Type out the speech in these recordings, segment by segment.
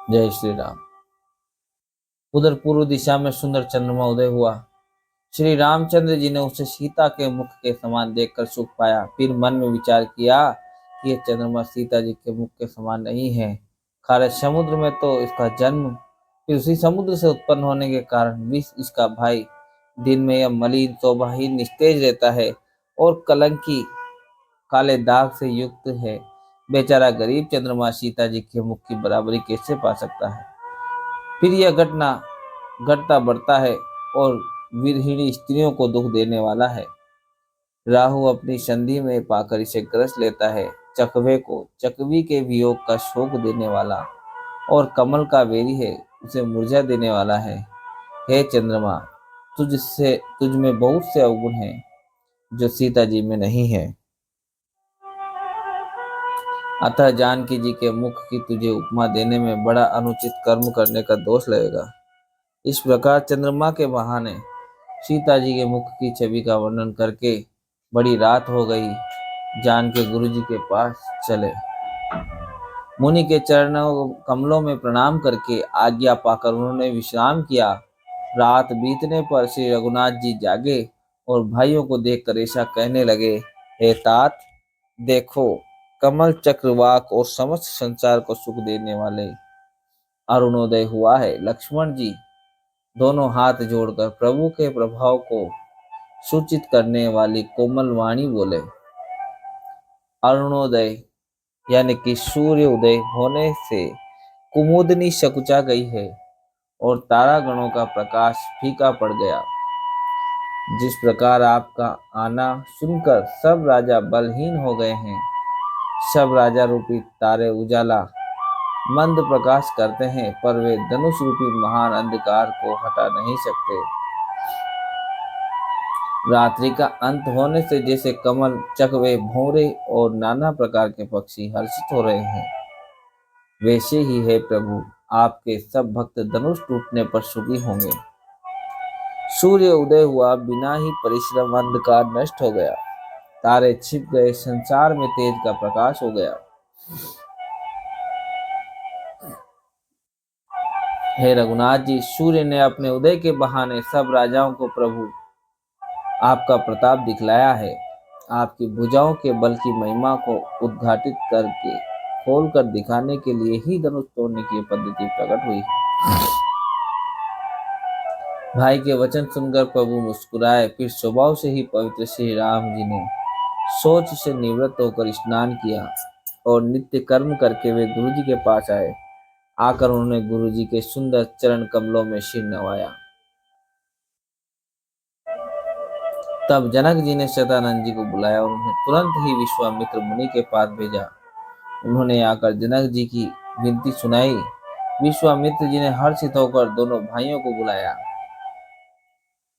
जय श्री राम। उधर पूर्व दिशा में सुंदर चंद्रमा उदय हुआ। श्री रामचंद्र जी ने उसे सीता के मुख के समान देखकर सुख पाया। फिर मन में विचार किया कि यह चंद्रमा सीता जी के मुख के समान नहीं है। खारे समुद्र में तो इसका जन्म, फिर उसी समुद्र से उत्पन्न होने के कारण विष इसका भाई। दिन में यह मलिन शोभाहीन निस्तेज रहता है और कलंकी काले दाग से युक्त है। बेचारा गरीब चंद्रमा सीता जी के मुख की बराबरी कैसे पा सकता है। फिर यह घटना घटता बढ़ता है और विरहिणी स्त्रियों को दुख देने वाला है। राहु अपनी संधि में पाकर इसे ग्रस लेता है। चकवे को चकवी के वियोग का शोक देने वाला और कमल का बेरी है, उसे मुरझा देने वाला है। हे चंद्रमा, तुझ में बहुत से अवगुण हैं जो सीता जी में नहीं है। अतः जानकी जी के मुख की तुझे उपमा देने में बड़ा अनुचित कर्म करने का दोष लगेगा। इस प्रकार चंद्रमा के बहाने सीता जी के मुख की छवि का वर्णन करके बड़ी रात हो गई। जान के गुरु जी के पास चले। मुनि के चरणों कमलों में प्रणाम करके आज्ञा पाकर उन्होंने विश्राम किया। रात बीतने पर श्री रघुनाथ जी जागे और भाइयों को देखकर ऐसा कहने लगे, हे तात, देखो, कमल चक्रवाक और समस्त संसार को सुख देने वाले अरुणोदय हुआ है। लक्ष्मण जी दोनों हाथ जोड़कर प्रभु के प्रभाव को सूचित करने वाली कोमल वाणी बोले। अरुणोदय यानी कि सूर्य उदय होने से कुमुदनी सकुचा गई है और तारागणों का प्रकाश फीका पड़ गया। जिस प्रकार आपका आना सुनकर सब राजा बलहीन हो गए हैं, सब राजा रूपी तारे उजाला मंद प्रकाश करते हैं, पर वे धनुष रूपी महान अंधकार को हटा नहीं सकते। रात्रि का अंत होने से जैसे कमल, चकवे, भौरे और नाना प्रकार के पक्षी हर्षित हो रहे हैं, वैसे ही है प्रभु, आपके सब भक्त धनुष टूटने पर सुखी होंगे। सूर्य उदय हुआ, बिना ही परिश्रम अंधकार नष्ट हो गया, तारे छिप गए, संसार में तेज का प्रकाश हो गया। हे रघुनाथ जी, सूर्य ने अपने उदय के बहाने सब राजाओं को प्रभु आपका प्रताप दिखलाया है। आपकी भुजाओं के बल की महिमा को उद्घाटित करके खोलकर दिखाने के लिए ही धनुष तोड़ने की पद्धति प्रकट हुई। भाई के वचन सुनकर प्रभु मुस्कुराए। फिर स्वभाव से ही पवित्र श्री राम जी ने सोच से निवृत्त होकर स्नान किया और नित्य कर्म करके वे गुरु जी के पास आए। आकर उन्होंने गुरु जी के सुंदर चरण कमलों में सिर नवाया। तब जनक जी ने शतानंद जी को बुलाया और उन्हें तुरंत ही विश्वामित्र मुनि के पास भेजा। उन्होंने आकर जनक जी की विनती सुनाई। विश्वामित्र जी ने हर्षित होकर दोनों भाइयों को बुलाया।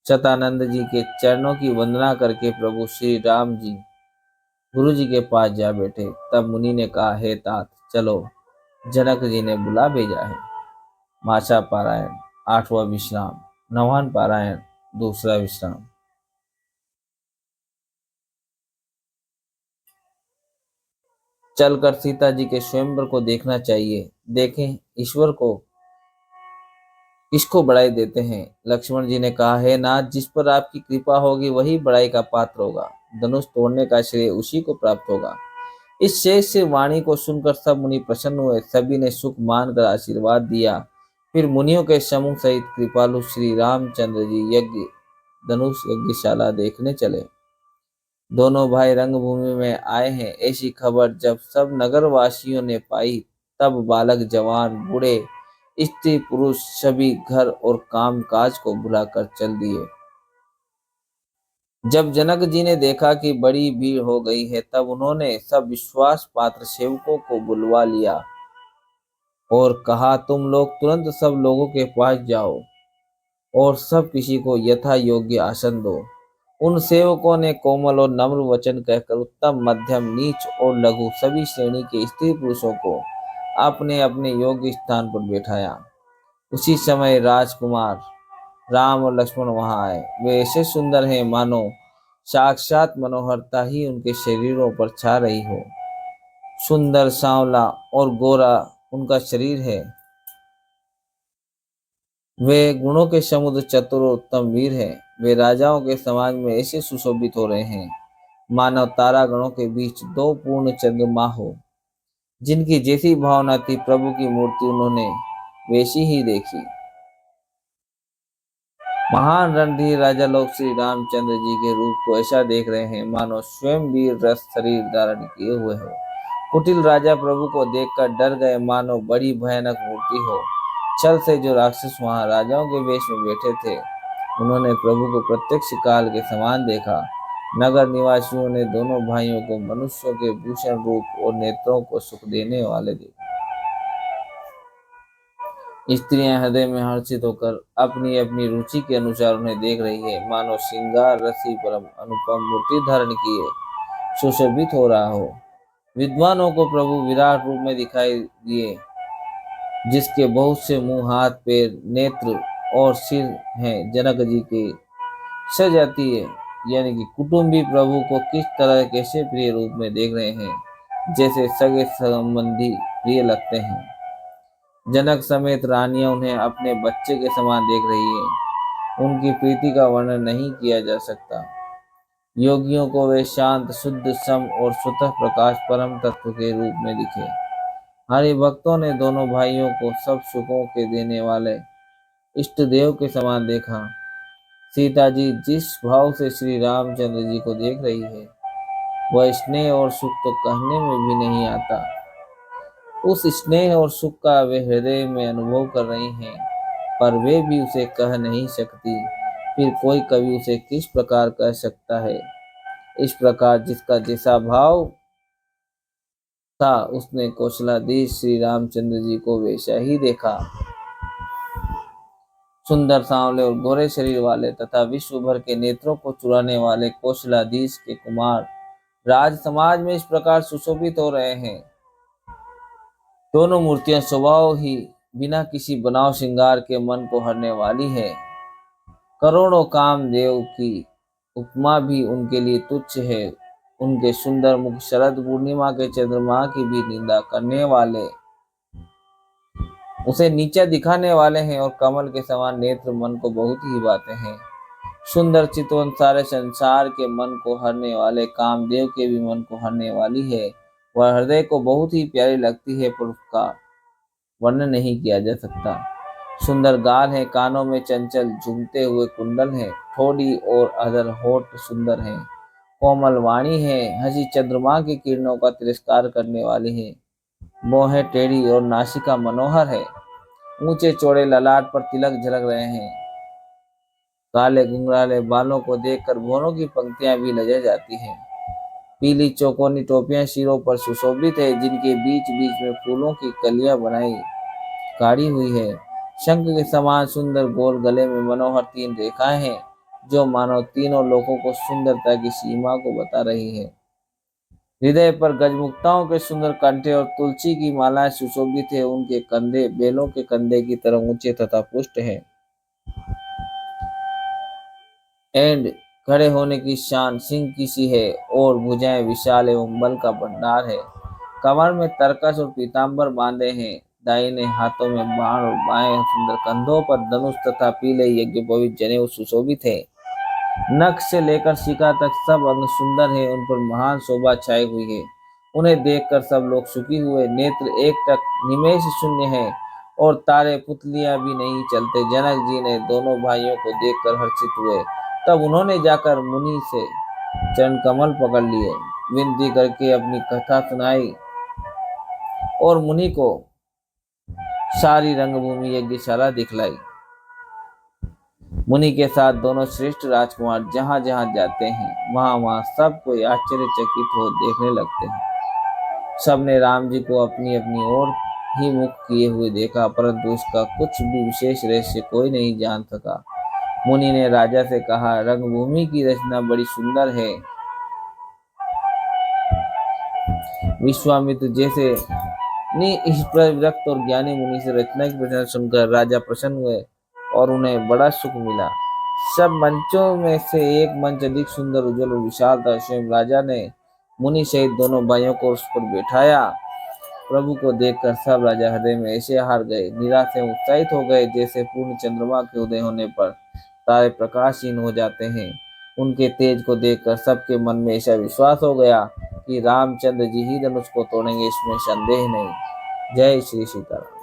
शतानंद जी के चरणों की वंदना करके प्रभु श्री राम जी गुरु जी के पास जा बैठे। तब मुनि ने कहा, हे तात, चलो, जनक जी ने बुला भेजा है। माचा पारायण 8वां विश्राम, नवान पारायण 2रा विश्राम। चलकर सीता जी के स्वयंवर को देखना चाहिए। देखें, ईश्वर को इसको बड़ाई देते हैं। लक्ष्मण जी ने कहा, है नाथ, जिस पर आपकी कृपा होगी वही बड़ाई का पात्र होगा। धनुष तोड़ने का श्रेय उसी को प्राप्त होगा। इस शेष से वाणी को सुनकर सब मुनि प्रसन्न हुए। सभी ने सुख मानकर आशीर्वाद दिया। फिर मुनियों के समूह सहित कृपालु श्री रामचंद्र जी यज्ञ धनुष यज्ञशाला देखने चले। दोनों भाई रंगभूमि में आए हैं, ऐसी खबर जब सब नगर वासियों ने पाई, तब बालक, जवान, बूढ़े, स्त्री पुरुष सभी घर और काम काज को भुलाकर चल दिए। जब जनक जी ने देखा कि बड़ी भीड़ हो गई है, तब उन्होंने सब विश्वास पात्र सेवकों को बुलवा लिया और कहा, तुम लोग तुरंत सब लोगों के पास जाओ और सब किसी को यथा योग्य आसन दो। उन सेवकों ने कोमल और नम्र वचन कहकर उत्तम, मध्यम, नीच और लघु सभी श्रेणी के स्त्री पुरुषों को अपने अपने योग्य स्थान पर बैठाया। उसी समय राजकुमार राम और लक्ष्मण वहां आए। वे ऐसे सुंदर हैं मानो साक्षात मनोहरता ही उनके शरीरों पर छा रही हो। सुंदर, सांवला और गोरा उनका शरीर है। वे गुणों के समुद्र, चतुर और उत्तम वीर हैं। वे राजाओं के समाज में ऐसे सुशोभित हो रहे हैं मानव तारा गणों के बीच दो पूर्ण चंद्रमा हो। जिनकी जैसी भावना थी प्रभु की मूर्ति उन्होंने वैसी ही देखी। महान रणधीर राजा लोग श्री रामचंद्र जी के रूप को ऐसा देख रहे हैं मानो स्वयं वीर रस शरीर धारण किए हुए हो। कुटिल राजा प्रभु को देखकर डर गए मानो बड़ी भयानक मूर्ति हो। छल से जो राक्षस वहां राजाओं के वेश में बैठे थे उन्होंने प्रभु को प्रत्यक्ष काल के समान देखा। नगर निवासियों ने दोनों भाइयों को मनुष्यों के भूषण रूप और नेत्रों को सुख देने वाले देखा। स्त्रियां हृदय में हर्षित होकर अपनी अपनी रुचि के अनुसार उन्हें देख रही है मानो श्रृंगार रसी परम अनुपम मूर्ति धारण किए सुशोभित हो रहा हो। विद्वानों को प्रभु विराट रूप में दिखाई दिए जिसके बहुत से मुंह, हाथ, पैर, नेत्र और सिर हैं। जनक जी की सजाती है यानी कि कुटुंबी प्रभु को किस तरह कैसे प्रिय रूप में देख रहे हैं जैसे सगे संबंधी प्रिय लगते हैं। जनक समेत रानियां उन्हें अपने बच्चे के समान देख रही है। उनकी प्रीति का वर्णन नहीं किया जा सकता। योगियों को वे शांत, शुद्ध, सम और स्वतः प्रकाश परम तत्व के रूप में दिखे। हरि भक्तों ने दोनों भाइयों को सब सुखों के देने वाले इष्ट देव के समान देखा। सीता जी जिस भाव से श्री रामचंद्र जी को देख रही है वह स्नेह और सुख तो कहने में भी नहीं आता। उस स्नेह और सुख का वे हृदय में अनुभव कर रही हैं पर वे भी उसे कह नहीं सकती। फिर कोई कवि उसे किस प्रकार कह सकता है। इस प्रकार जिसका जैसा भाव था उसने कौशलाधीश श्री रामचंद्र जी को वैसा ही देखा। सुंदर, सांवले और गोरे शरीर वाले तथा विश्व भर के नेत्रों को चुराने वाले कौशलाधीश के कुमार राज समाज में इस प्रकार सुशोभित हो रहे हैं। दोनों मूर्तियां स्वभाव ही बिना किसी बनाव श्रृंगार के मन को हरने वाली है। करोड़ों कामदेव की उपमा भी उनके लिए तुच्छ है। उनके सुंदर मुख शरद पूर्णिमा के चंद्रमा की भी निंदा करने वाले, उसे नीचा दिखाने वाले हैं और कमल के समान नेत्र मन को बहुत ही भाते हैं। सुंदर चितवन सारे संसार के मन को हरने वाले कामदेव के भी मन को हरने वाली है। वह हृदय को बहुत ही प्यारी लगती है पर उसका वर्णन नहीं किया जा सकता। सुंदर गाल है, कानों में चंचल झूमते हुए कुंडल है, ठोड़ी और अधर होठ सुंदर हैं, कोमल वाणी है, हंसी चंद्रमा की किरणों का तिरस्कार करने वाली है, मोहे टेढ़ी और नासिका मनोहर है, ऊंचे चौड़े ललाट पर तिलक झलक रहे हैं। काले घुंघराले बालों को देखकर भौरों की पंक्तियां भी लजा जाती हैं। पीली चौकोनी टोपियां सिरों पर सुशोभित है जिनके बीच बीच में फूलों की कलियां बनाई काढ़ी हुई है। शंख के समान सुंदर गोल गले में मनोहर 3 रेखाएं हैं जो मानो तीनों लोगों को सुंदरता की सीमा को बता रही है। हृदय पर गजमुक्ताओं के सुंदर कंठे और तुलसी की मालाएं सुशोभित है। उनके कंधे बेलों के कंधे की तरह ऊंचे तथा पुष्ट हैं। एंड खड़े होने की शान सिंह की सी है और भुजाएं विशाल एवं बल का भंडार है। कमर में तरकस और पीताम्बर बांधे हैं। दाहिने हाथों में बाण और बाएं सुंदर कंधों पर धनुष तथा पीले यज्ञोपवीत जनेऊ सुशोभित है। नख से लेकर शिखा तक सब अंग सुंदर है। उन पर महान शोभा छाई हुई है। उन्हें देखकर सब लोग सुखी हुए। नेत्र एकटक निमेष शून्य है और तारे पुतलियां भी नहीं चलते। जनक जी ने दोनों भाइयों को देखकर हर्षित हुए। तब उन्होंने जाकर मुनि से चरण कमल पकड़ लिए, विनती करके अपनी कथा सुनाई और मुनि को सारी रंगभूमि यज्ञशाला दिखलाई। मुनि के साथ दोनों श्रेष्ठ राजकुमार जहां जहां जाते हैं वहां वहां सब कोई आश्चर्यचकित हो देखने लगते हैं। सबने राम जी को अपनी अपनी ओर ही मुख किए हुए देखा परंतु इसका कुछ भी विशेष रहस्य कोई नहीं जान सका। मुनि ने राजा से कहा, रंगभूमि की रचना बड़ी सुंदर है। विश्वामित्र जैसे इस पर विरक्त और ज्ञानी मुनि से रचना की प्रशंसा सुनकर राजा प्रसन्न हुए और उन्हें बड़ा सुख मिला। सब मंचों में से एक मंच अधिक सुंदर, उज्जवल और विशाल था। स्वयं राजा ने मुनि सहित दोनों भाइयों को उस पर बैठाया प्रभु को देखकर सब राजा हृदय में ऐसे हार गए, निराश एवं उत्साहित हो गए जैसे पूर्ण चंद्रमा के उदय होने पर तारे प्रकाशहीन हो जाते हैं। उनके तेज को देखकर सबके मन में ऐसा विश्वास हो गया कि रामचंद्र जी ही धनुष को तोड़ेंगे, इसमें संदेह नहीं। जय श्री सीताराम।